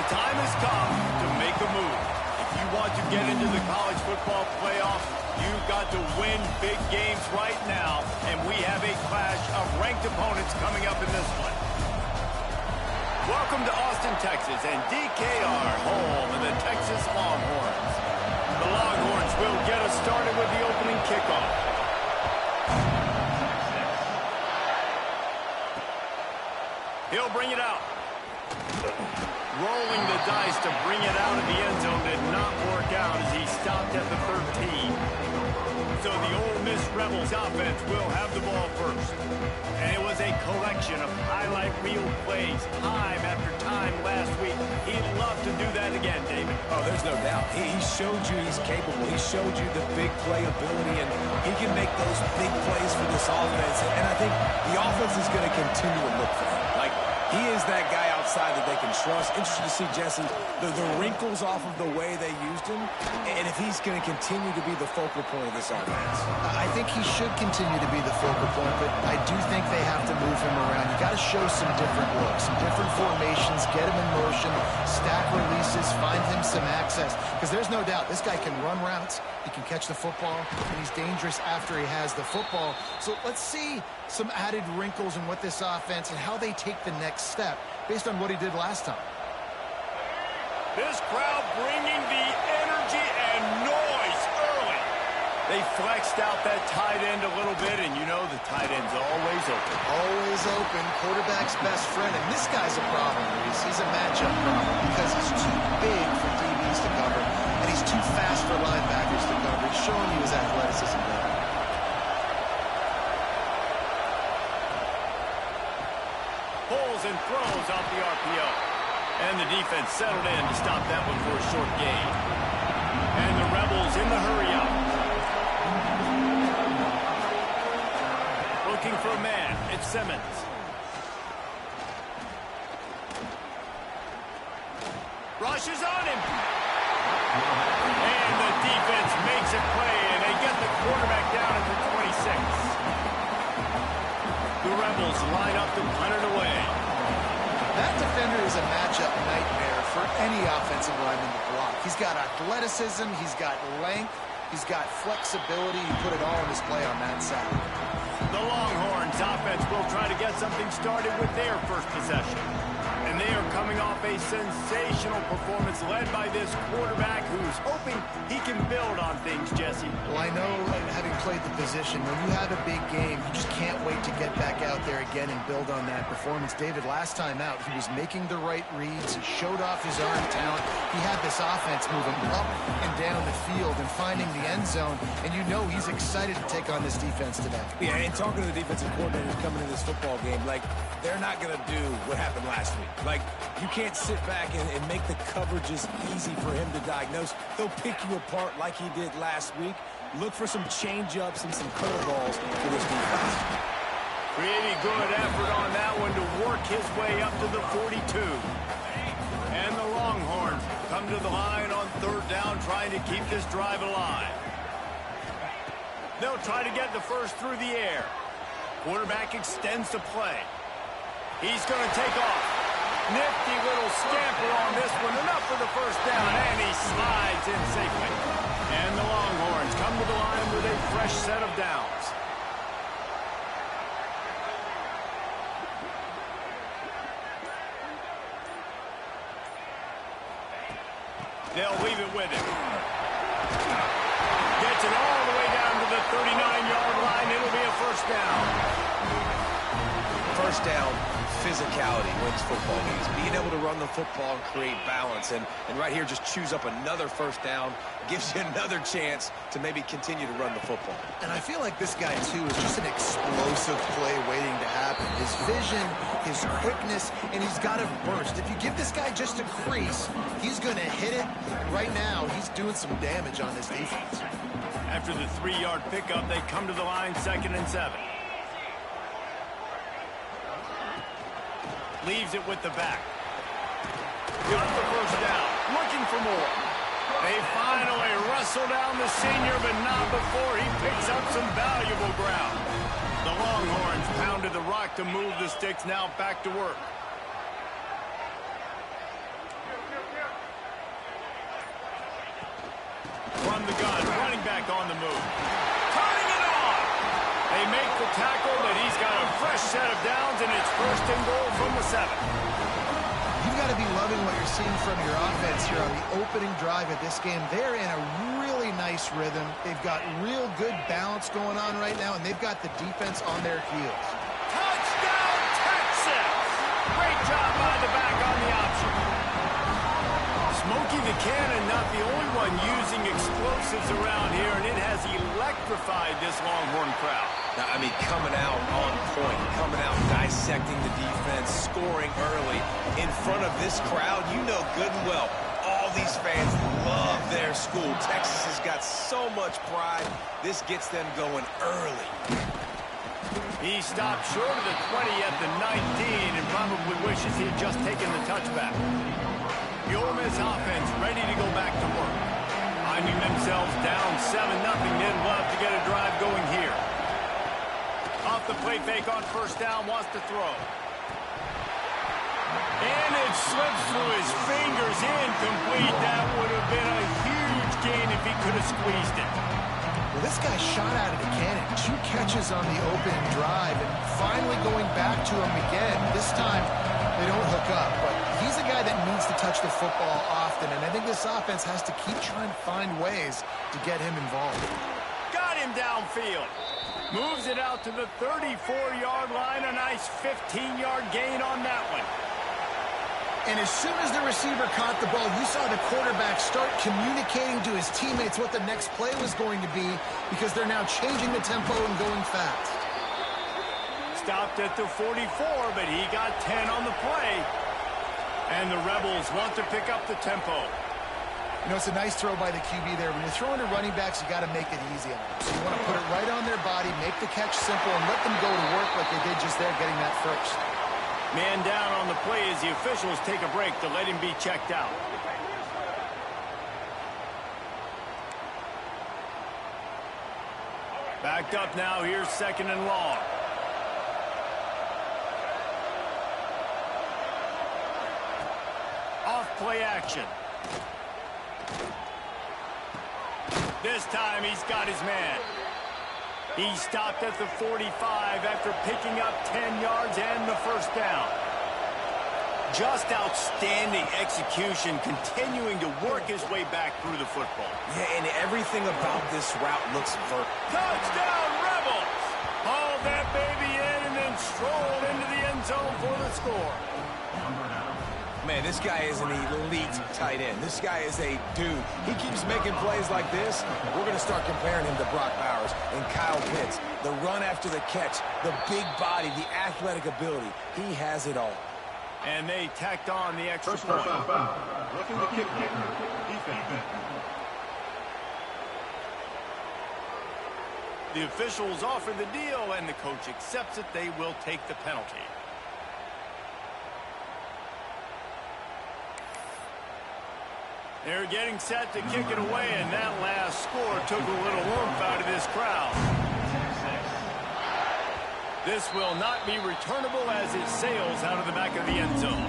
The time has come to make a move. If you want to get into the college football playoff, you've got to win big games right now, and we have a clash of ranked opponents coming up in this one. Welcome to Austin, Texas, and DKR, home of the Texas Longhorns. The Longhorns will get us started with the opening kickoff. He'll bring it out. Rolling the dice to bring it out of the end zone did not work out as he stopped at the 13. So the Ole Miss Rebels offense will have the ball first. And it was a collection of highlight reel plays time after time last week. He'd love to do that again, David. Oh, there's no doubt. He showed you he's capable. He showed you the big play ability, and he can make those big plays for this offense. And I think the offense is going to continue to look for him. Like, he is that guy outside that they can trust. Interesting to see, Jesse, the wrinkles off of the way they used him, and if he's going to continue to be the focal point of this offense. I think he should continue to be the focal point, but I do think they have to move him around. You got to show some different looks, some different formations, get him in motion, stack releases, find him some access, because there's no doubt this guy can run routes, he can catch the football, and he's dangerous after he has the football. So let's see some added wrinkles in what this offense and how they take the next step based on what he did last time. This crowd bringing the energy and noise early. They flexed out that tight end a little bit, and you know the tight end's always open. Always open, quarterback's best friend, and this guy's a problem, Reese. He's a matchup problem because he's too big for DBs to cover, and he's too fast for linebackers to cover. He's showing you his athleticism there. Pulls and throws off the RPO. And the defense settled in to stop that one for a short gain. And the Rebels in the hurry up. Looking for a man. It's Simmons. Rushes on him. And the defense makes a play, and they get the quarterback down at the 26. The Rebels line up to punt it away. That defender is a matchup nightmare for any offensive lineman to block. He's got athleticism, he's got length, he's got flexibility. You put it all on display on that side. The Longhorns offense will try to get something started with their first possession. And they are coming off a sensational performance led by this quarterback who's hoping he can build on things, Jesse. Well, I know, having played the position, when you have a big game, you just can't wait to get back out there again and build on that performance. David, last time out, he was making the right reads. He showed off his arm talent. He had this offense moving up and down the field and finding the end zone. And you know he's excited to take on this defense today. Yeah, and talking to the defensive coordinator coming in this football game, like, they're not going to do what happened last week. Like, you can't sit back and make the coverages easy for him to diagnose. They'll pick you apart like he did last week. Look for some change-ups and some curveballs for this defense. Pretty good effort on that one to work his way up to the 42. And the Longhorns come to the line on third down, trying to keep this drive alive. They'll try to get the first through the air. Quarterback extends the play. He's going to take off. Nifty little scamper on this one. Enough for the first down, and he slides in safely. And the Longhorns come to the line with a fresh set of downs. They'll leave it with him. Gets it all the way down to the 39-yard line. It'll be a first down. First down, physicality wins football games. Being able to run the football and create balance. And right here, just choose up another first down. Gives you another chance to maybe continue to run the football. And I feel like this guy, too, is just an explosive play waiting to happen. His vision, his quickness, and he's got a burst. If you give this guy just a crease, he's going to hit it. Right now, he's doing some damage on this defense. After the 3-yard pickup, they come to the line 2nd and 7. Leaves it with the back. Got the first down. Looking for more. They finally wrestle down the senior, but not before he picks up some valuable ground. The Longhorns pounded the rock to move the sticks, now back to work. back on the move. Turning it on. They make the tackle, but he's got a fresh set of downs, and it's first and goal from the 7. You've got to be loving what you're seeing from your offense here on the opening drive of this game. They're in a really nice rhythm. They've got real good balance going on right now, and they've got the defense on their heels. Touchdown, Texas! Great job by the back on the option. Smokey the Cannon, not the only one using explosives around here, and it has electrified this Longhorn crowd. I mean, coming out on point, coming out dissecting the defense, scoring early. In front of this crowd, you know good and well, all these fans love their school. Texas has got so much pride. This gets them going early. He stopped short of the 20 at the 19 and probably wishes he had just taken the touchback. The Ole Miss offense ready to go back to work. Finding themselves down 7-0, they'd love to get a drive going here. Off the play fake on first down, wants to throw. And it slips through his fingers, incomplete. That would have been a huge gain if he could have squeezed it. Well, this guy shot out of the cannon. 2 catches on the opening drive, and finally going back to him again. This time, they don't hook up, but he's a guy that needs to touch the football often, and I think this offense has to keep trying to find ways to get him involved. Got him downfield. Moves it out to the 34-yard line. A nice 15-yard gain on that one. And as soon as the receiver caught the ball, you saw the quarterback start communicating to his teammates what the next play was going to be, because they're now changing the tempo and going fast. Stopped at the 44, but he got 10 on the play. And the Rebels want to pick up the tempo. You know, it's a nice throw by the QB there. When you're throwing to running backs, you got to make it easy on them. So you want to put it right on their body, make the catch simple, and let them go to work like they did just there, getting that first. Man down on the play as the officials take a break to let him be checked out. Backed up now, here's 2nd and long. Off play action. This time he's got his man. He stopped at the 45 after picking up 10 yards and the first down. Just outstanding execution, continuing to work his way back through the football. Yeah, and everything about this route looks vertical. Touchdown, Rebels! Hauled that baby in and then strolled into the end zone for the score. Man, this guy is an elite tight end. This guy is a dude. He keeps making plays like this. We're going to start comparing him to Brock Bowers and Kyle Pitts. The run after the catch, the big body, the athletic ability. He has it all. And they tacked on the extra point. Looking to kick defense. The officials offer the deal, and the coach accepts it. They will take the penalty. They're getting set to kick it away, and that last score took a little warmth out of this crowd. This will not be returnable as it sails out of the back of the end zone.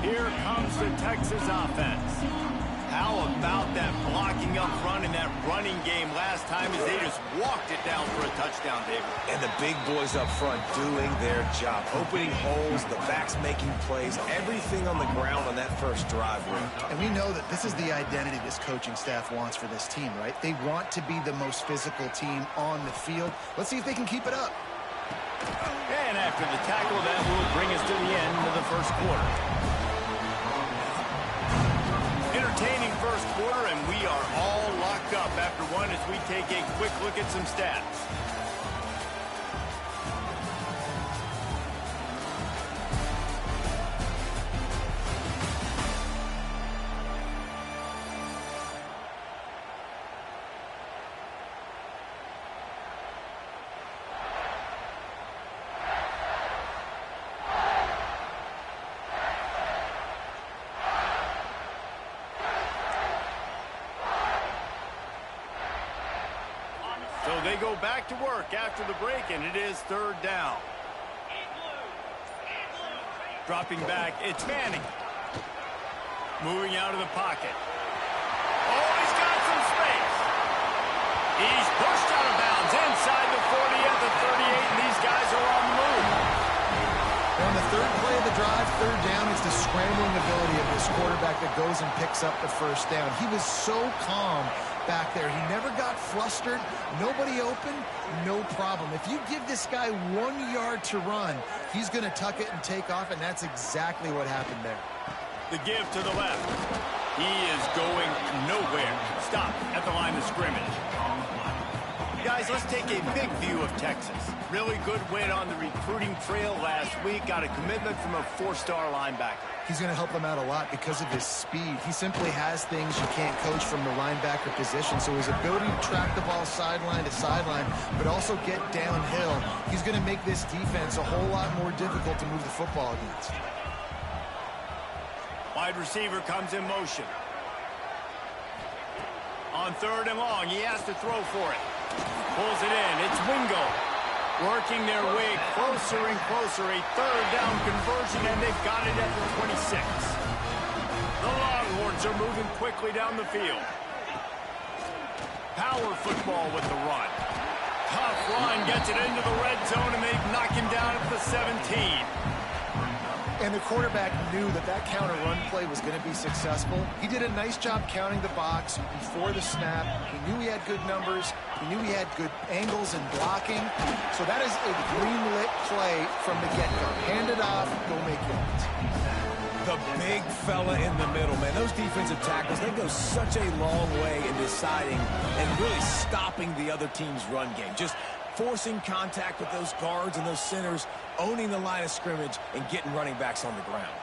Here comes the Texas offense. How about that blocking up front in that running game last time as they just walked it down for a touchdown, David? And the big boys up front doing their job. Opening holes, the backs making plays, everything on the ground on that first drive worked. And we know that this is the identity this coaching staff wants for this team, right? They want to be the most physical team on the field. Let's see if they can keep it up. And after the tackle, that will bring us to the end of the first quarter. Entertaining first quarter, and we are all locked up after one as we take a quick look at some stats. So they go back to work after the break, and it is 3rd down. Dropping back, it's Manning. Moving out of the pocket. Oh, he's got some space. drive, third down, it's the scrambling ability of this quarterback that goes and picks up the first down. He was so calm back there. He never got flustered. Nobody open, no problem. If you give this guy 1 yard to run, he's going to tuck it and take off, and that's exactly what happened there. The give to the left. He is going nowhere. Stop at the line of scrimmage. Guys, let's take a big view of Texas. Really good win on the recruiting trail last week. Got a commitment from a 4-star linebacker. He's going to help them out a lot because of his speed. He simply has things you can't coach from the linebacker position. So his ability to track the ball sideline to sideline, but also get downhill, he's going to make this defense a whole lot more difficult to move the football against. Wide receiver comes in motion. On 3rd and long, he has to throw for it. Pulls it in. It's Wingo. Working their way closer and closer. A 3rd down conversion, and they've got it at the 26. The Longhorns are moving quickly down the field. Power football with the run. Tough run, gets it into the red zone, and they knock him down at the 17. And the quarterback knew that that counter run play was going to be successful. He did a nice job counting the box before the snap. He knew he had good numbers. He knew he had good angles and blocking. So that is a green-lit play from the get-go. Hand it off, go make yards. The big fella in the middle, man. Those defensive tackles, they go such a long way in deciding and really stopping the other team's run game. Just forcing contact with those guards and those centers, owning the line of scrimmage, and getting running backs on the ground.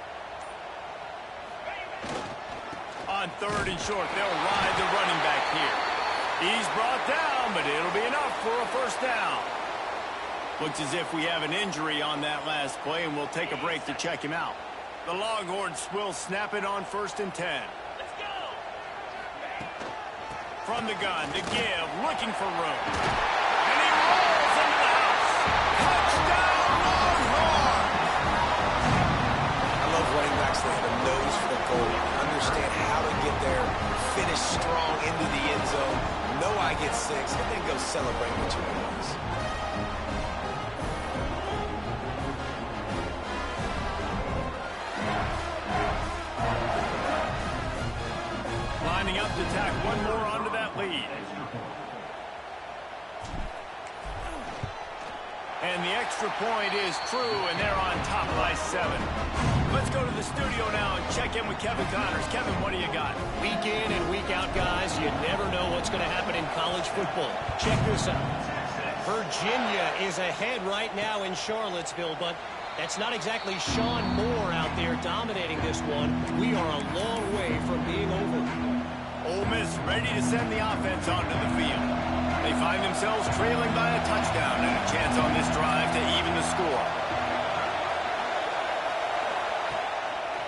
On 3rd and short, they'll ride the running back here. He's brought down, but it'll be enough for a 1st down. Looks as if we have an injury on that last play, and we'll take a break to check him out. The Longhorns will snap it on 1st and 10. Let's go. From the gun, the give, looking for room. And he rolls into the house. Touchdown, Longhorns! I love running backs that have a nose for the goal, understand how to get there, finish strong into the end zone, know I get 6, and then go celebrate with 2 points. Lining up to tack one more onto that lead. And the extra point is true, and they're on top by 7. Let's go to the studio now and check in with Kevin Connors. Kevin, what do you got? Week in and week out, guys, you never know what's going to happen in college football. Check this out. Virginia is ahead right now in Charlottesville, but that's not exactly Sean Moore out there dominating this one. We are a long way from being over. Ole Miss ready to send the offense onto the field. They find themselves trailing by a touchdown and a chance on this drive to even the score.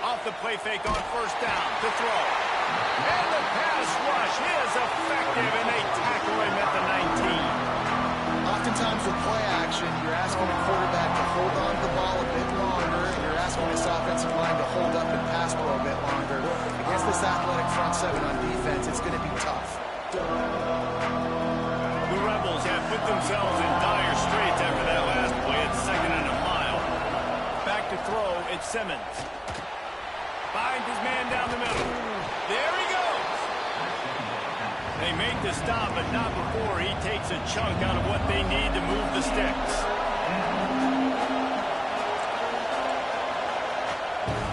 Off the play fake on 1st down to throw. And the pass rush is effective, and they tackle him at the 19. Oftentimes with play action, you're asking the quarterback to hold on to the ball a bit longer, and you're asking this offensive line to hold up and pass for a bit longer. Against this athletic front 7 on defense, it's going to be tough. The Rebels have put themselves in dire straits after that last play. It's 2nd and a mile. Back to throw, it's Simmons. Finds his man down the middle. There he goes. They make the stop, but not before he takes a chunk out of what they need to move the sticks.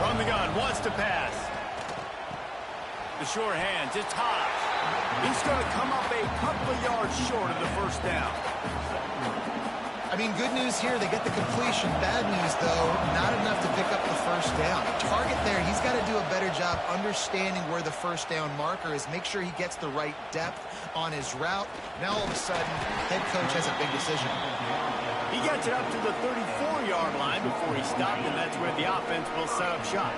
From the gun, wants to pass. The sure hands, it's Hodge. He's going to come up a couple of yards short of the 1st down. I mean, good news here, they get the completion. Bad news, though, not enough to pick up the 1st down. Target there, he's got to do a better job understanding where the 1st down marker is, make sure he gets the right depth on his route. Now, all of a sudden, head coach has a big decision. He gets it up to the 34-yard line before he stopped, and that's where the offense will set up shop.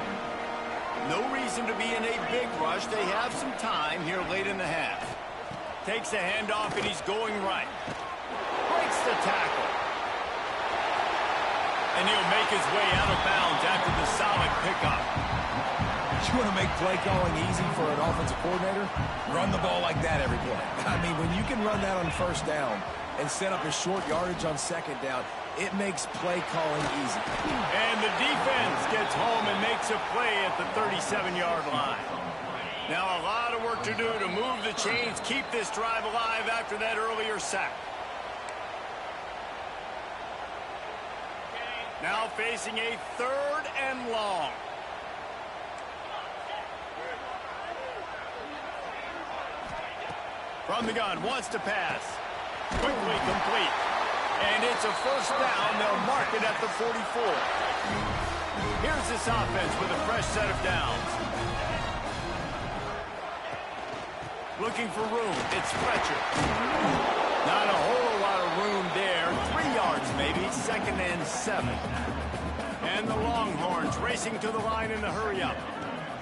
No reason to be in a big rush. They have some time here late in the half. Takes a handoff, and he's going right. Breaks the tackle. And he'll make his way out of bounds after the solid pickup. You want to make play calling easy for an offensive coordinator? Run the ball like that every play. I mean, when you can run that on 1st down, and set up a short yardage on second down. It makes play calling easy. And the defense gets home and makes a play at the 37-yard line. Now a lot of work to do to move the chains, keep this drive alive after that earlier sack. Now facing a 3rd and long. From the gun, wants to pass. Quickly complete. And it's a 1st down. They'll mark it at the 44. Here's this offense with a fresh set of downs. Looking for room. It's Fletcher. Not a whole lot of room there. 3 yards maybe. 2nd and 7. And the Longhorns racing to the line in a hurry-up.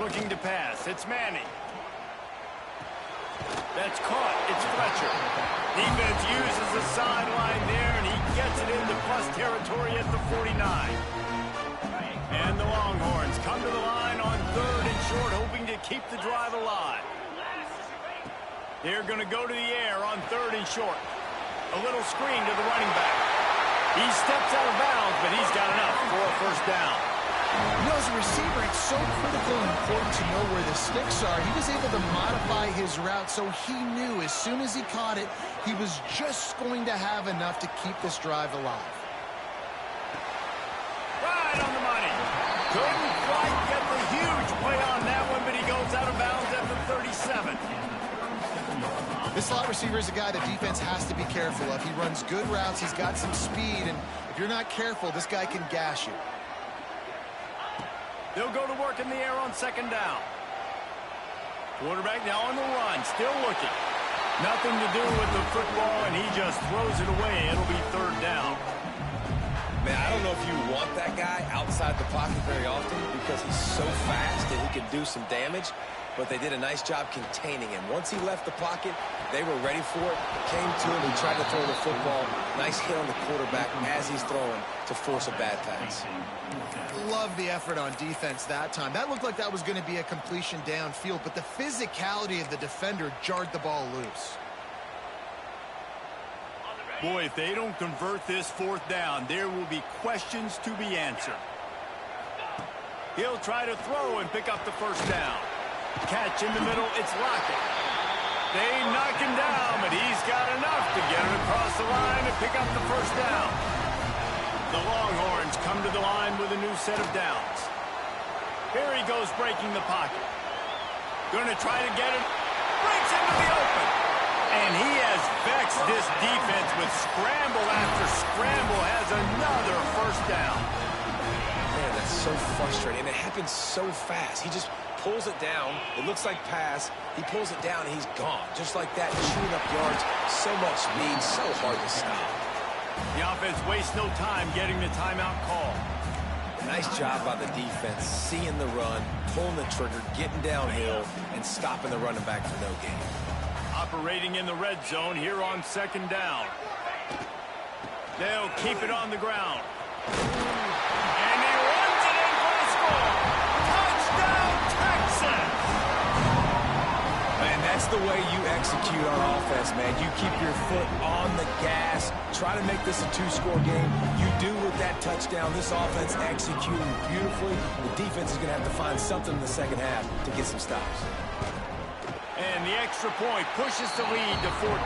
Looking to pass. It's Manning. That's caught. It's Fletcher. Defense uses the sideline there, and he gets it into plus territory at the 49. And the Longhorns come to the line on 3rd and short, hoping to keep the drive alive. They're going to go to the air on 3rd and short. A little screen to the running back. He steps out of bounds, but he's got enough for a 1st down. You know, as a receiver, it's so critical and important to know where the sticks are. He was able to modify his route, so he knew as soon as he caught it, he was just going to have enough to keep this drive alive. Right on the money. Couldn't quite get the huge play on that one, but he goes out of bounds at the 37. This slot receiver is a guy the defense has to be careful of. He runs good routes, he's got some speed, and if you're not careful, this guy can gash you. They'll go to work in the air on 2nd down. Quarterback now on the run, still looking. Nothing to do with the football, and he just throws it away. It'll be 3rd down. Man, I don't know if you want that guy outside the pocket very often because he's so fast and he can do some damage, but they did a nice job containing him. Once he left the pocket, they were ready for it, came to him, he tried to throw the football. Nice hit on the quarterback as he's throwing to force a bad pass. Love the effort on defense that time. That looked like that was going to be a completion downfield, but the physicality of the defender jarred the ball loose. Boy, if they don't convert this 4th down, there will be questions to be answered. He'll try to throw and pick up the 1st down. Catch in the middle, it's Lockett. They knock him down, but he's got enough to get it across the line and pick up the 1st down. The Longhorns come to the line with a new set of downs. Here he goes breaking the pocket. Going to try to get it. Breaks into the open. And he has vexed this defense with scramble after scramble. Has another 1st down. Man, that's so frustrating. And it happens so fast. He just pulls it down. It looks like pass. He pulls it down, and he's gone. Just like that, chewing up yards. So much speed, so hard to stop. The offense wastes no time getting the timeout call. Nice job by the defense, seeing the run, pulling the trigger, getting downhill, and stopping the running back for no gain. Operating in the red zone here on 2nd down. They'll keep it on the ground. And he runs it in for the score. Touchdown, Texas! Man, that's the way you execute on offense, man. You keep your foot on the gas, try to make this a 2-score game. You do with that touchdown. This offense executing beautifully. The defense is going to have to find something in the 2nd half to get some stops. And the extra point pushes the lead to 14.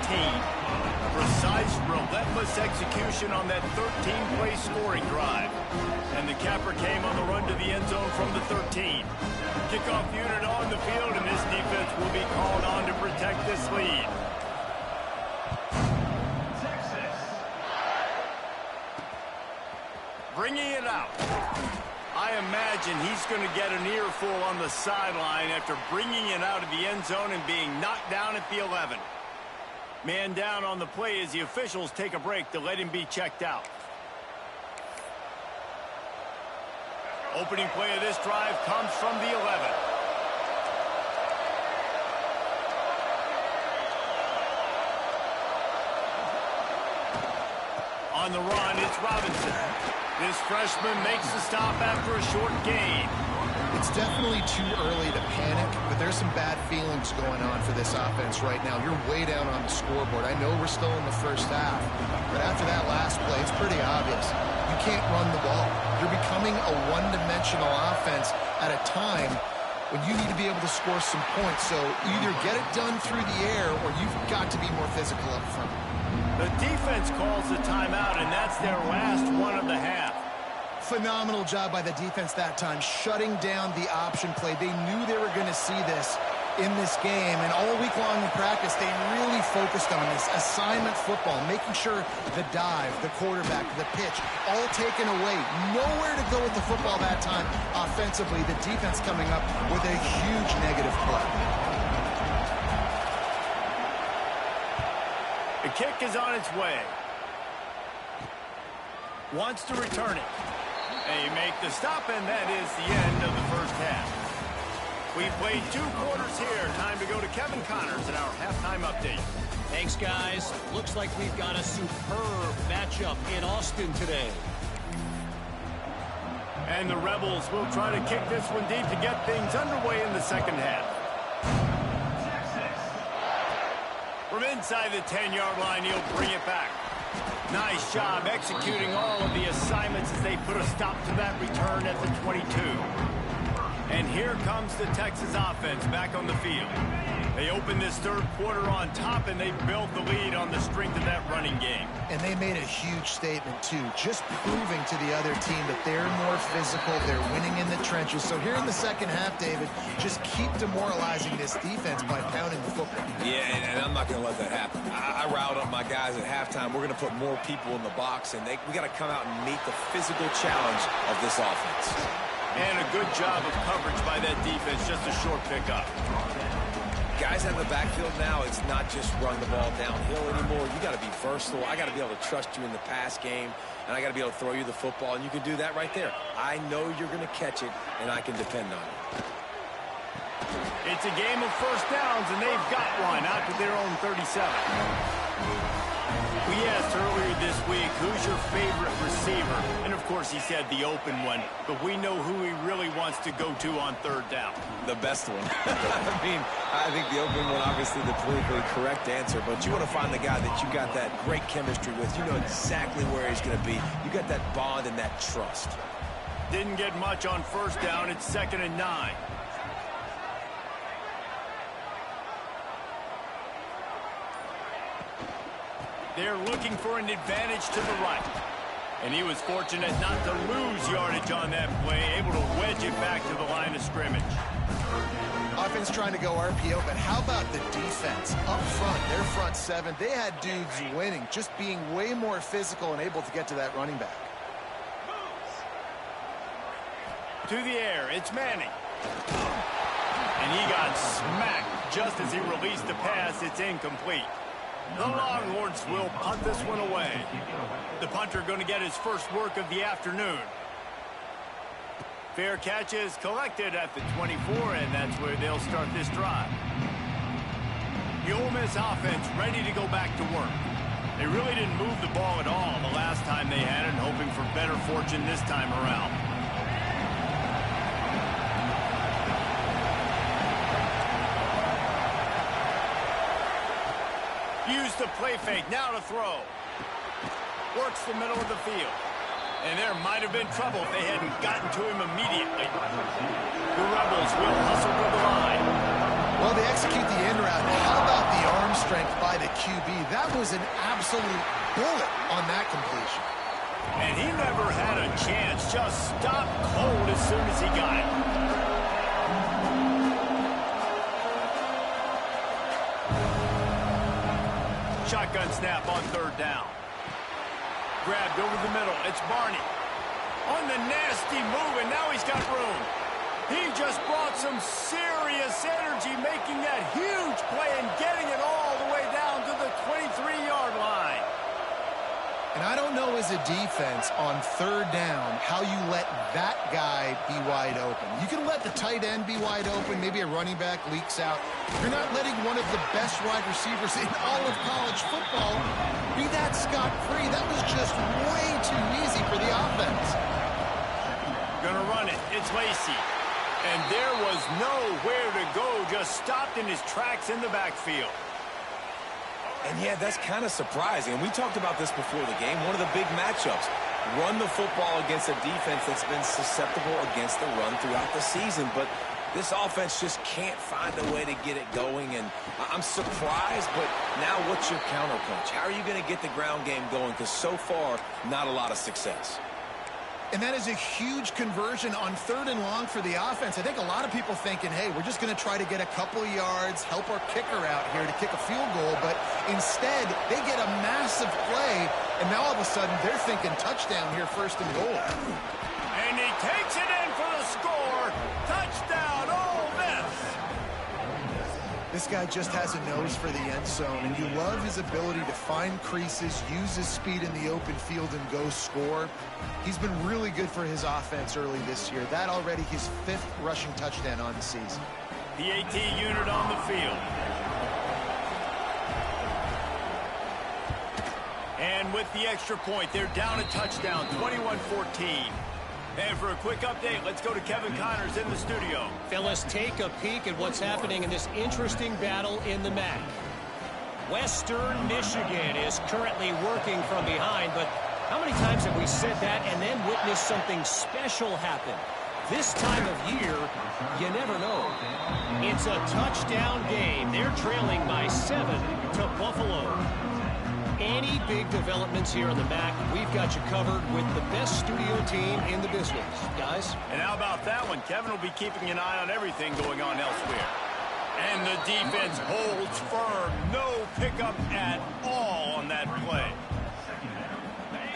Precise, relentless execution on that 13-play scoring drive. And the capper came on the run to the end zone from the 13. Kickoff unit on the field, and this defense will be called on to protect this lead. Bringing it out. I imagine he's going to get an earful on the sideline after bringing it out of the end zone and being knocked down at the 11. Man down on the play as the officials take a break to let him be checked out. Opening play of this drive comes from the 11. On the run, it's Robinson. This freshman makes the stop after a short gain. It's definitely too early to panic, but there's some bad feelings going on for this offense right now. You're way down on the scoreboard. I know we're still in the first half, but after that last play, it's pretty obvious. You can't run the ball. You're becoming a one-dimensional offense at a time when you need to be able to score some points. So either get it done through the air or you've got to be more physical up front. The defense calls the timeout, and that's their last one of the half. Phenomenal job by the defense that time, shutting down the option play. They knew they were going to see this in this game, and all week long in practice, they really focused on this assignment football, making sure the dive, the quarterback, the pitch, all taken away. Nowhere to go with the football that time offensively. The defense coming up with a huge negative play. The kick is on its way. Wants to return it. They make the stop, and that is the end of the first half. We've played 2 quarters here. Time to go to Kevin Connors in our halftime update. Thanks, guys. Looks like we've got a superb matchup in Austin today. And the Rebels will try to kick this one deep to get things underway in the second half. From inside the 10-yard line, he'll bring it back. Nice job executing all of the assignments as they put a stop to that return at the 22. And here comes the Texas offense back on the field. They opened this third quarter on top, and they built the lead on the strength of that running game. And they made a huge statement, too, just proving to the other team that they're more physical, they're winning in the trenches. So here in the second half, David, just keep demoralizing this defense by pounding the football. Yeah, and I'm not going to let that happen. I riled up my guys at halftime. We're going to put more people in the box, and we got to come out and meet the physical challenge of this offense. And a good job of coverage by that defense, just a short pickup. Guys in the backfield now, it's not just run the ball downhill anymore. You got to be versatile. I got to be able to trust you in the pass game, and I got to be able to throw you the football, and you can do that right there. I know you're going to catch it, and I can depend on it. It's a game of first downs, and they've got one out to their own 37. We asked earlier this week, who's your favorite receiver? And, of course, he said the open one, but we know who he really wants to go to on third down. The best one. I think the open one, obviously the politically correct answer, but you want to find the guy that you got that great chemistry with. You know exactly where he's going to be. You got that bond and that trust. Didn't get much on first down. It's 2nd and 9. They're looking for an advantage to the right. And he was fortunate not to lose yardage on that play, able to wedge it back to the line of scrimmage. Offense trying to go RPO, but how about the defense? Up front, their front 7, they had dudes winning, just being way more physical and able to get to that running back. To the air, it's Manning. And he got smacked just as he released the pass. It's incomplete. The Longhorns will punt this one away. The punter going to get his first work of the afternoon. Fair catch is collected at the 24, and that's where they'll start this drive. The Ole Miss offense ready to go back to work. They really didn't move the ball at all the last time they had it, hoping for better fortune this time around. Use the play fake, now to throw. Works the middle of the field. And there might have been trouble if they hadn't gotten to him immediately. The Rebels will hustle to the line. Well, they execute the end route. How about the arm strength by the QB? That was an absolute bullet on that completion. And he never had a chance. Just stopped cold as soon as he got it. Shotgun snap on third down. Grabbed over the middle. It's Barney. On the nasty move, and now he's got room. He just brought some serious energy, making that huge play and getting it all the way down to the 23-yard line. And I don't know as a defense on third down how you let that guy be wide open. You can let the tight end be wide open, maybe a running back leaks out. You're not letting one of the best wide receivers in all of college football be that scot-free. That was just way too easy for the offense. Gonna run it. It's Lacey. And there was nowhere to go, just stopped in his tracks in the backfield. And yeah, that's kind of surprising. And we talked about this before the game. One of the big matchups. Run the football against a defense that's been susceptible against the run throughout the season. But this offense just can't find a way to get it going. And I'm surprised, but now what's your counterpunch? How are you going to get the ground game going? Because so far, not a lot of success. And that is a huge conversion on 3rd and long for the offense. I think a lot of people thinking, hey, we're just going to try to get a couple yards, help our kicker out here to kick a field goal. But instead, they get a massive play, and now all of a sudden they're thinking touchdown here, 1st and goal. And he takes it in for the score. Touchdown, Ole Miss. This guy just has a nose for the end zone, and you love his ability to find creases, use his speed in the open field, and go score. He's been really good for his offense early this year. That already his 5th rushing touchdown on the season. The AT unit on the field. And with the extra point, they're down a touchdown, 21-14. And for a quick update, let's go to Kevin Connors in the studio. Fellas, take a peek at what's happening in this interesting battle in the MAC. Western Michigan is currently working from behind, but how many times have we said that and then witnessed something special happen? This time of year, you never know. It's a touchdown game. They're trailing by 7 to Buffalo. Any big developments here in the MAC, we've got you covered with the best studio team in the business. Guys? And how about that one? Kevin will be keeping an eye on everything going on elsewhere. And the defense holds firm. No pickup at all on that play.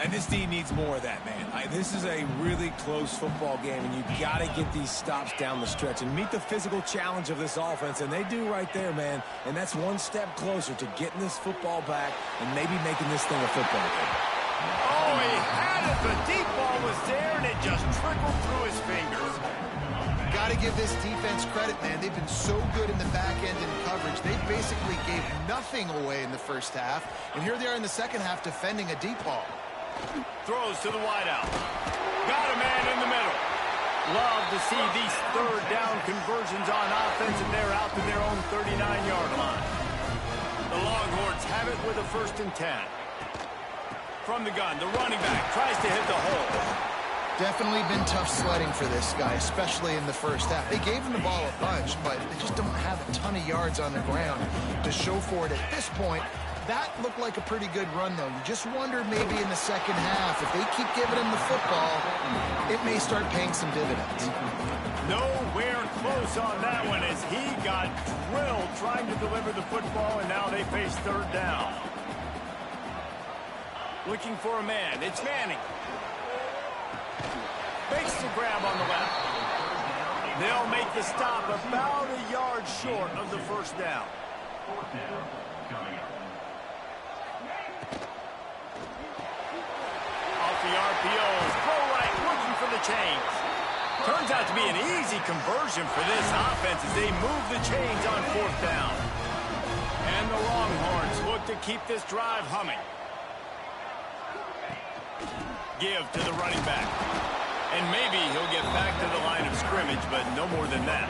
And this D needs more of that, man. This is a really close football game, and you got to get these stops down the stretch and meet the physical challenge of this offense, and they do right there, man. And that's one step closer to getting this football back and maybe making this thing a football game. Oh, he had it. The deep ball was there, and it just trickled through his fingers. Got to give this defense credit, man. They've been so good in the back end in coverage. They basically gave nothing away in the first half, and here they are in the second half defending a deep ball. Throws to the wideout. Got a man in the middle. Love to see these 3rd down conversions on offense, and they're out to their own 39-yard line. The Longhorns have it with a 1st and 10. From the gun, the running back tries to hit the hole. Definitely been tough sledding for this guy, especially in the first half. They gave him the ball a bunch, but they just don't have a ton of yards on the ground to show for it at this point. That looked like a pretty good run, though. You just wonder maybe in the second half, if they keep giving him the football, it may start paying some dividends. Nowhere close on that one as he got drilled trying to deliver the football, and now they face 3rd down. Looking for a man. It's Manning. Makes the grab on the left. They'll make the stop about a yard short of the 1st down. Off the RPOs, throw right, looking for the chains. Turns out to be an easy conversion for this offense as they move the chains on 4th down. And the Longhorns look to keep this drive humming. Give to the running back. And maybe he'll get back to the line of scrimmage, but no more than that.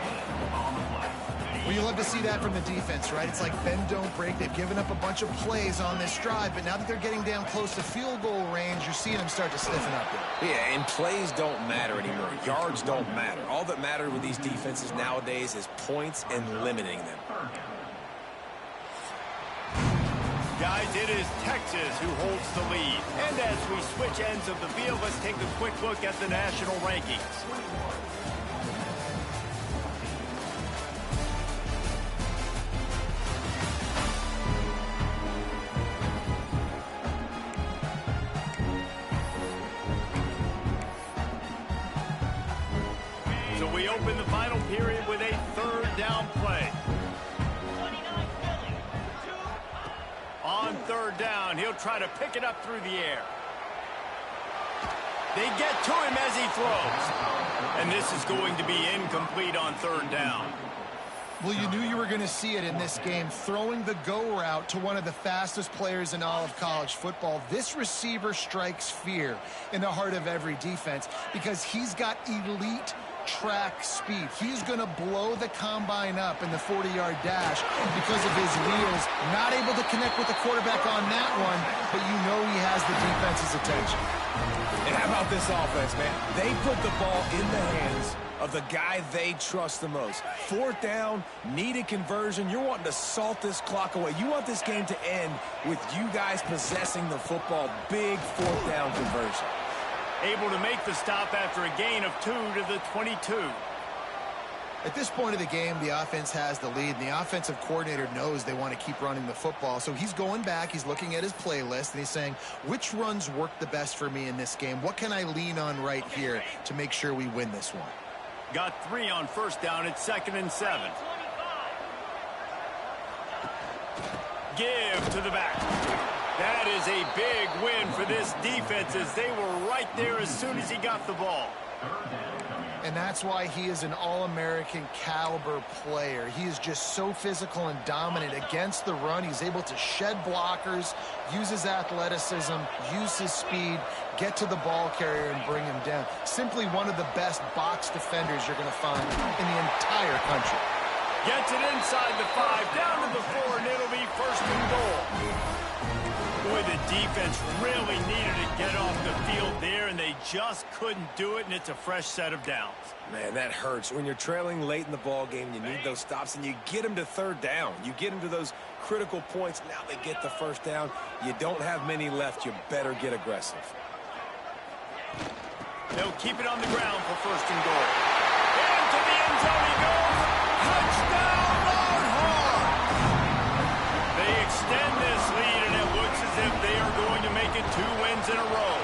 Well, you love to see that from the defense, right? It's like bend, don't break. They've given up a bunch of plays on this drive, but now that they're getting down close to field goal range, you're seeing them start to stiffen up there. Yeah, and plays don't matter anymore. Yards don't matter. All that matters with these defenses nowadays is points and limiting them. Guys, it is Texas who holds the lead. And as we switch ends of the field, let's take a quick look at the national rankings. So we open the final period with a 3rd down play. On 3rd down, he'll try to pick it up through the air. They get to him as he throws. And this is going to be incomplete on 3rd down. Well, you knew you were going to see it in this game, throwing the go route to one of the fastest players in all of college football. This receiver strikes fear in the heart of every defense because he's got elite track speed. He's going to blow the combine up in the 40-yard dash because of his wheels. Not able to connect with the quarterback on that one, but you know he has the defense's attention. And how about this offense, man? They put the ball in the hands of the guy they trust the most. Fourth down, needed conversion. You're wanting to salt this clock away. You want this game to end with you guys possessing the football. Big fourth down conversion. Able to make the stop after a gain of 2 to the 22. At this point of the game, the offense has the lead, and the offensive coordinator knows they want to keep running the football. So he's going back, he's looking at his playlist, and he's saying, which runs work the best for me in this game? What can I lean on right here to make sure we win this one? Got 3 on first down. It's 2nd and 7. Give to the back. That is a big win for this defense as they were right there as soon as he got the ball. And that's why he is an All-American caliber player. He is just so physical and dominant against the run. He's able to shed blockers, use his athleticism, use his speed, get to the ball carrier and bring him down. Simply one of the best box defenders you're going to find in the entire country. Gets it inside the 5, down to the 4, and it'll be 1st and goal. Boy, the defense really needed to get off the field there, and they just couldn't do it, and it's a fresh set of downs. Man, that hurts. When you're trailing late in the ball game, you need those stops, and you get them to third down. You get them to those critical points. Now they get the first down. You don't have many left. You better get aggressive. They'll keep it on the ground for 1st and goal. Into the end zone he goes. Touchdown, Longhorns! They extend this lead, and it looks as if they are going to make it 2 wins in a row.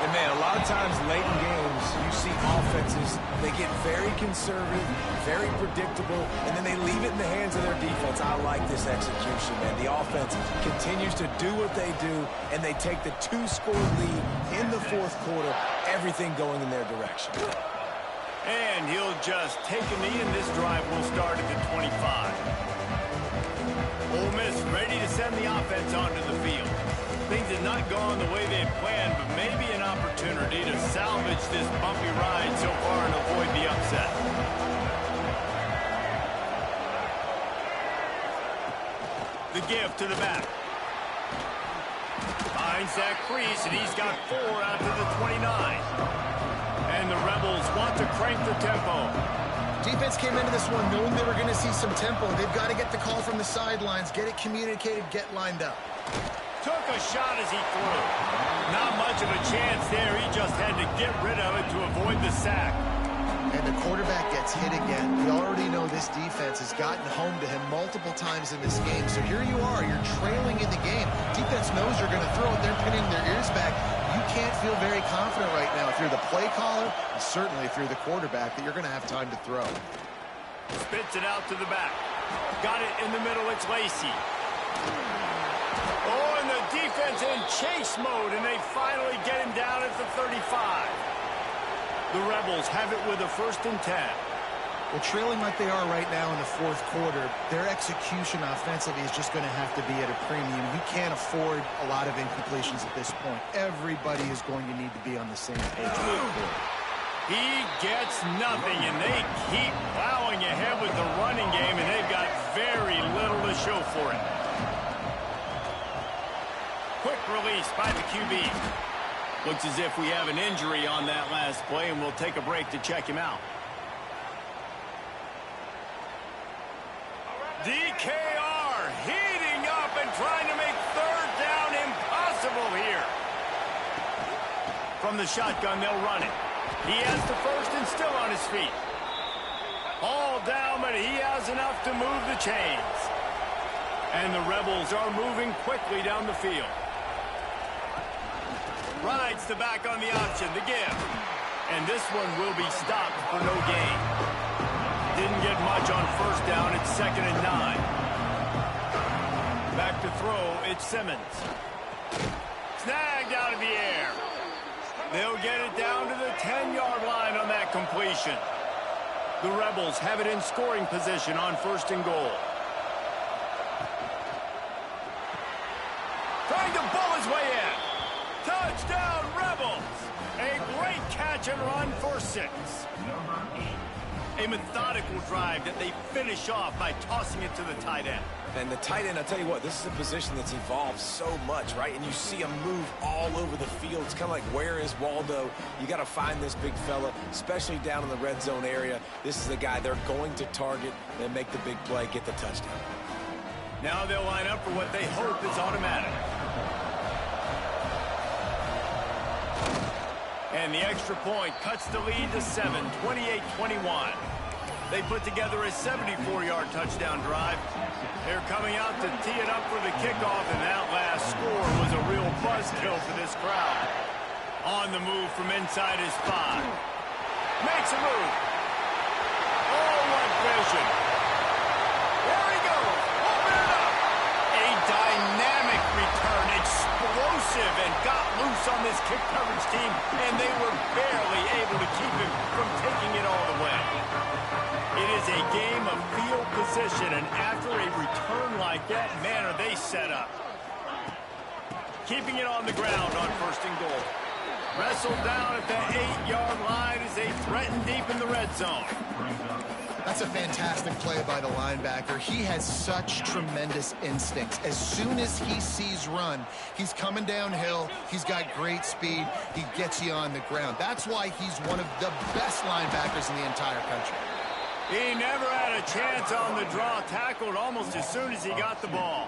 And, man, a lot of times late in games, you see offenses, they get very conservative, very predictable, and then they leave it in the hands of their defense. I like this execution, man. The offense continues to do what they do, and they take the 2-score lead in the 4th quarter, everything going in their direction. And he'll just take a knee, and this drive will start at the 25. Ole Miss ready to send the offense onto the field. Things had not gone the way they had planned, but maybe an opportunity to salvage this bumpy ride so far and avoid the upset. The give to the back. Finds that crease, and he's got 4 out to the 29. And the Rebels want to crank the tempo. Defense came into this one knowing they were going to see some tempo. They've got to get the call from the sidelines, get it communicated, get lined up. Took a shot as he threw. Not much of a chance there. He just had to get rid of it to avoid the sack. And the quarterback gets hit again. We already know this defense has gotten home to him multiple times in this game. So here you are. You're trailing in the game. Defense knows you're going to throw it. They're pinning their ears back. You can't feel very confident right now if you're the play caller, and certainly if you're the quarterback, that you're going to have time to throw. Spits it out to the back. Got it in the middle. It's Lacey. Oh, and the defense in chase mode, and they finally get him down at the 35. The Rebels have it with a 1st and 10. Well, trailing like they are right now in the 4th quarter, their execution offensively is just going to have to be at a premium. You can't afford a lot of incompletions at this point. Everybody is going to need to be on the same page. He gets nothing, and they keep plowing ahead with the running game, and they've got very little to show for it. Quick release by the QB. Looks as if we have an injury on that last play, and we'll take a break to check him out. DKR heating up and trying to make 3rd down impossible here. From the shotgun, they'll run it. He has the 1st and still on his feet. All down, but he has enough to move the chains. And the Rebels are moving quickly down the field. Rides the back on the option, the give. And this one will be stopped for no gain. Didn't get much on 1st down. It's 2nd and 9. Back to throw. It's Simmons. Snagged out of the air. They'll get it down to the 10-yard line on that completion. The Rebels have it in scoring position on 1st and goal. Trying to bull his way in. Touchdown, Rebels! A great catch and run for 6. A methodical drive that they finish off by tossing it to the tight end. And the tight end, I'll tell you what, this is a position that's evolved so much, right? And you see him move all over the field. It's kind of like, where is Waldo? You got to find this big fella, especially down in the red zone area. This is the guy they're going to target and make the big play, get the touchdown. Now they'll line up for what they hope is automatic. And the extra point cuts the lead to 7, 28-21. They put together a 74-yard touchdown drive. They're coming out to tee it up for the kickoff, and that last score was a real buzzkill for this crowd. On the move from inside his 5. Makes a move. Oh, what vision. There he goes. Open it up. A dynamic return, explosive, and got loose on this kick coverage team, and they were barely able to keep him from taking it all the way. It is a game of field position, and after a return like that, man, are they set up. Keeping it on the ground on 1st and goal. Wrestled down at the 8-yard line as they threaten deep in the red zone. That's a fantastic play by the linebacker. He has such tremendous instincts. As soon as he sees run, he's coming downhill. He's got great speed. He gets you on the ground. That's why he's one of the best linebackers in the entire country. He never had a chance on the draw, tackled almost as soon as he got the ball.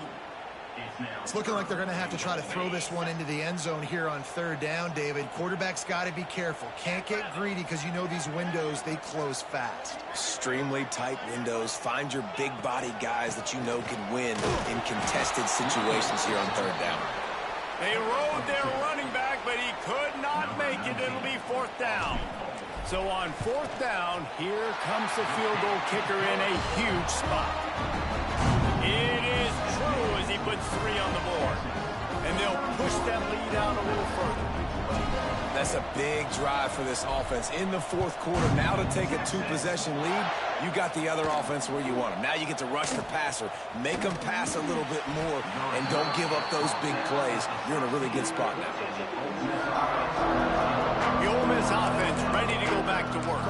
It's looking like they're going to have to try to throw this one into the end zone here on 3rd down, David. Quarterback's got to be careful. Can't get greedy because you know these windows, they close fast. Extremely tight windows. Find your big body guys that you know can win in contested situations here on 3rd down. They rode their running back, but he could not make it. It'll be 4th down. So on 4th down, here comes the field goal kicker in a huge spot. It is true as he puts 3 on the board. And they'll push that lead out a little further. That's a big drive for this offense in the 4th quarter. Now to take a 2-possession lead, you got the other offense where you want them. Now you get to rush the passer, make them pass a little bit more, and don't give up those big plays. You're in a really good spot now. The Ole Miss offense ready to go back to work.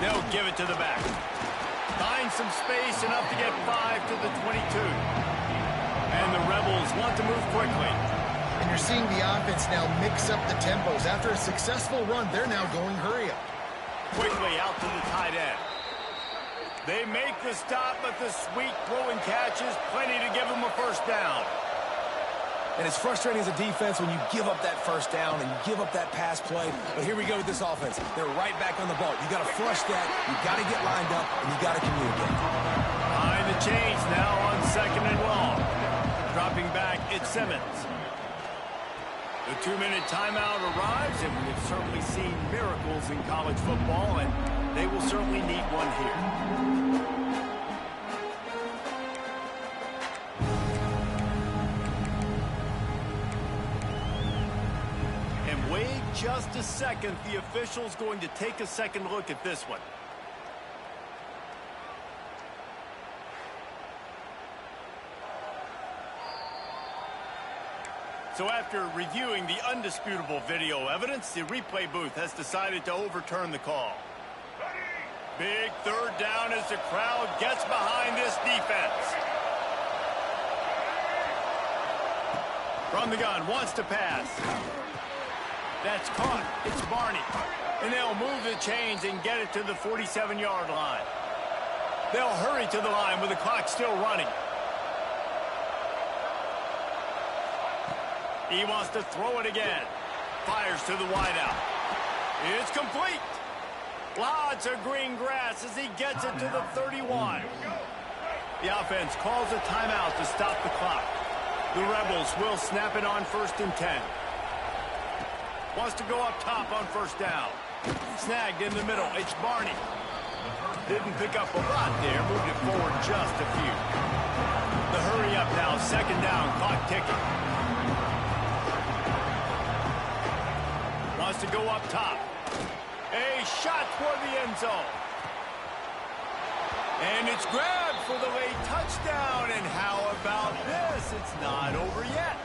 They'll give it to the back. Find some space, enough to get 5 to the 22. And the Rebels want to move quickly. And you're seeing the offense now mix up the tempos. After a successful run, they're now going hurry up. Quickly out to the tight end. They make the stop, but the sweet throw and catch is plenty to give them a 1st down. And it's frustrating as a defense when you give up that 1st down and you give up that pass play. But here we go with this offense. They're right back on the ball. You got to flush that. You got to get lined up, and you got to communicate. Behind the chains now on 2nd and long. Dropping back, it's Simmons. The 2-minute timeout arrives, and we've certainly seen miracles in college football, and they will certainly need one here. And wait just a second. The official's going to take a second look at this one. So after reviewing the undisputable video evidence, the replay booth has decided to overturn the call. Big 3rd down as the crowd gets behind this defense. From the gun, wants to pass. That's caught. It's Barney. And they'll move the chains and get it to the 47-yard line. They'll hurry to the line with the clock still running. He wants to throw it again. Fires to the wideout. It's complete. Lots of green grass as he gets it to the 31. The offense calls a timeout to stop the clock. The Rebels will snap it on 1st and 10. Wants to go up top on 1st down. Snagged in the middle. It's Barney. Didn't pick up a lot there. Moved it forward just a few. The hurry up now. 2nd down. Clock ticking. Wants to go up top. A shot toward the end zone. And it's grabbed for the late touchdown. And how about this? It's not over yet.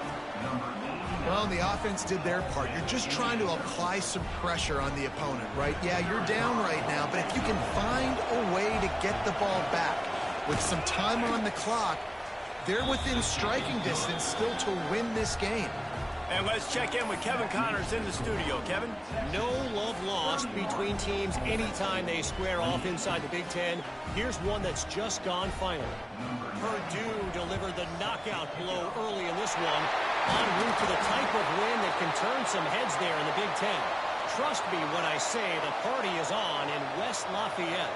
Well, the offense did their part. You're just trying to apply some pressure on the opponent, right? Yeah, you're down right now, but if you can find a way to get the ball back with some time on the clock, they're within striking distance still to win this game. And let's check in with Kevin Connors in the studio. Kevin? No love lost between teams anytime they square off inside the Big Ten. Here's one that's just gone final. Purdue delivered the knockout blow early in this one, en route to the type of win that can turn some heads there in the Big Ten. Trust me when I say the party is on in West Lafayette.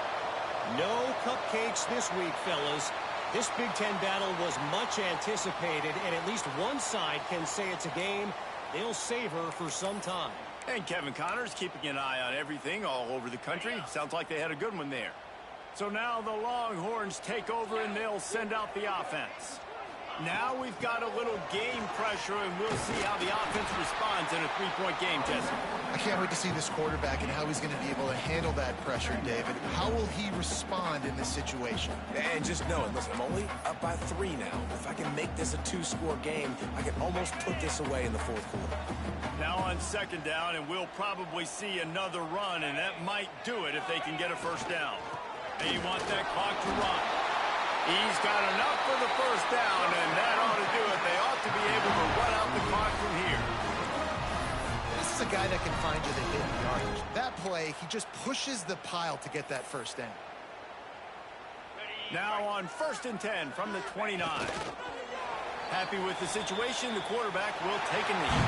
No cupcakes this week, fellas. This Big Ten battle was much anticipated, and at least one side can say it's a game they'll savor for some time. And Kevin Connors keeping an eye on everything all over the country. Sounds like they had a good one there. So now the Longhorns take over, and they'll send out the offense. Now we've got a little game pressure, and we'll see how the offense responds in a three-point game, Jesse. I can't wait to see this quarterback and how he's going to be able to handle that pressure, David. How will he respond in this situation? And just knowing, listen, I'm only up by 3 now. If I can make this a 2-score game, I can almost put this away in the fourth quarter. Now on second down, and we'll probably see another run, and that might do it if they can get a first down. They want that clock to run. He's got enough for the first down, and that ought to do it. They ought to be able to run out the clock from here. This is a guy that can find you the hidden yardage. That play, he just pushes the pile to get that first down. Now on 1st and 10 from the 29. Happy with the situation, the quarterback will take a knee.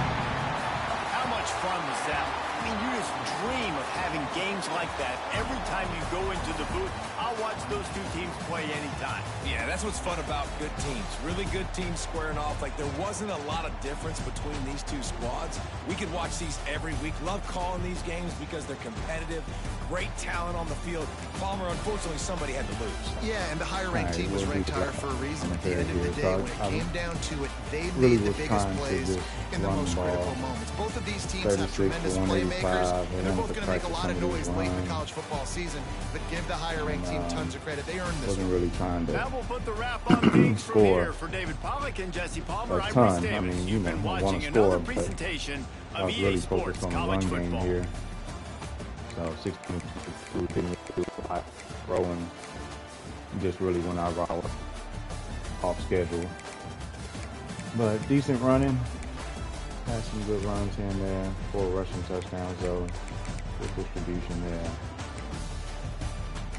How much fun was that? I mean, you just dream of having games like that every time you go into the booth. I'll watch those two teams play anytime. Yeah, that's what's fun about good teams. Really good teams squaring off. Like, there wasn't a lot of difference between these two squads. We could watch these every week. Love calling these games because they're competitive. Great talent on the field. Palmer, unfortunately, somebody had to lose. Yeah, and the higher-ranked team was ranked higher for a reason. At the end of the day, when it came down to it, they made the biggest plays in the most critical moments. Both of these teams have tremendous playmakers, and they're both going to make a lot of noise late in the college football season. But give the higher-ranked team tons of credit. They earned this one. Really trying to that will put the wrap on things from here for David Pollack and Jesse Palmer. a ton. Davis. I mean, you know, been want watching to another score, presentation I of was EA really Sports focused on the run college game football. here. So 16 didn't do a lot throwing. Just really went out off schedule. But decent running. Had some good runs here and there. 4 rushing touchdowns though. Good distribution there.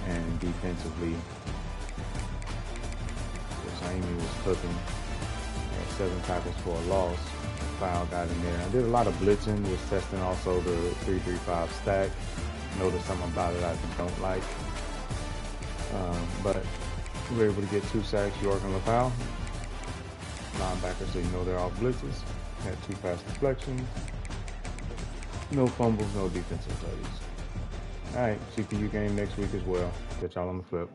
And defensively, Amy was cooking. Had 7 tackles for a loss. Foul got in there. I did a lot of blitzing. Was testing also the 3-3-5 stack. Noticed something about it I don't like. But we were able to get 2 sacks, York and LaFowl. Linebackers, so you know they're off blitzes. Had 2 pass deflections. No fumbles, no defensive plays. All right, CPU game next week as well. Catch y'all on the flip.